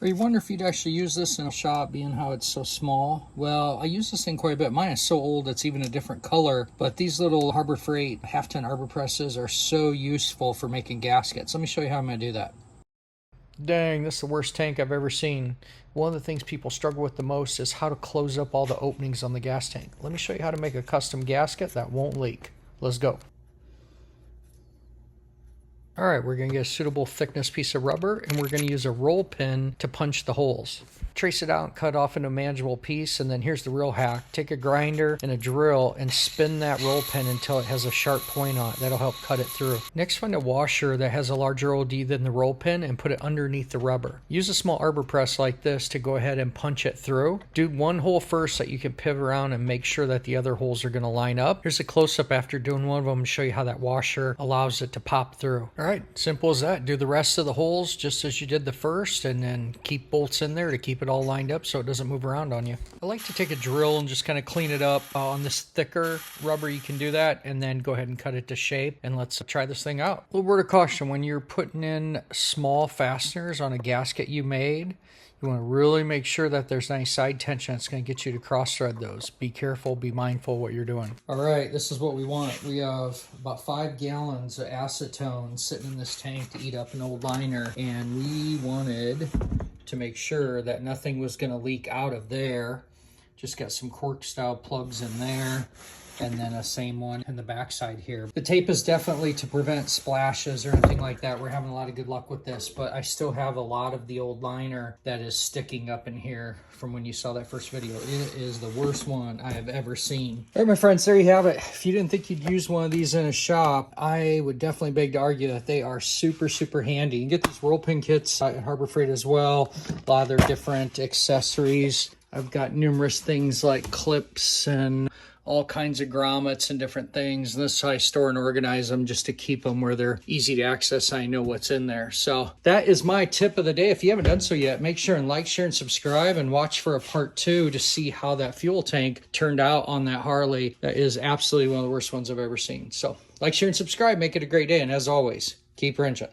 Or you wonder if you'd actually use this in a shop, being how it's so small. Well, I use this thing quite a bit. Mine is so old it's even a different color, but these little Harbor Freight half-ton arbor presses are so useful for making gaskets. Let me show you how I'm going to do that. Dang, this is the worst tank I've ever seen. One of the things people struggle with the most is how to close up all the openings on the gas tank. Let me show you how to make a custom gasket that won't leak. Let's go. Alright, we're going to get a suitable thickness piece of rubber, and we're going to use a roll pin to punch the holes. Trace it out and cut off into a manageable piece, and then here's the real hack. Take a grinder and a drill and spin that roll pin until it has a sharp point on it. That'll help cut it through. Next, find a washer that has a larger OD than the roll pin and put it underneath the rubber. Use a small arbor press like this to go ahead and punch it through. Do one hole first so that you can pivot around and make sure that the other holes are going to line up. Here's a close-up after doing one of them to show you how that washer allows it to pop through. Alright, simple as that. Do the rest of the holes just as you did the first, and then keep bolts in there to keep it all lined up so it doesn't move around on you. I like to take a drill and just kind of clean it up. On this thicker rubber you can do that, and then go ahead and cut it to shape, and let's try this thing out. A little word of caution: when you're putting in small fasteners on a gasket you made, you want to really make sure that there's any side tension that's going to get you to cross thread those. Be careful, be mindful what you're doing. All right, this is what we want. We have about 5 gallons of acetone sitting in this tank to eat up an old liner, and we wanted to make sure that nothing was going to leak out of there. Just got some cork style plugs in there, and then a same one in the backside here. The tape is definitely to prevent splashes or anything like that. We're having a lot of good luck with this, but I still have a lot of the old liner that is sticking up in here from when you saw that first video. It is the worst one I have ever seen. All right, my friends, there you have it. If you didn't think you'd use one of these in a shop, I would definitely beg to argue that they are super, super handy. You can get these roll pin kits at Harbor Freight as well. A lot of their different accessories. I've got numerous things like clips and all kinds of grommets and different things. And this is how I store and organize them, just to keep them where they're easy to access. I know what's in there. So that is my tip of the day. If you haven't done so yet, make sure and like, share, and subscribe, and watch for a part 2 to see how that fuel tank turned out on that Harley. That is absolutely one of the worst ones I've ever seen. So like, share, and subscribe. Make it a great day. And as always, keep wrenching.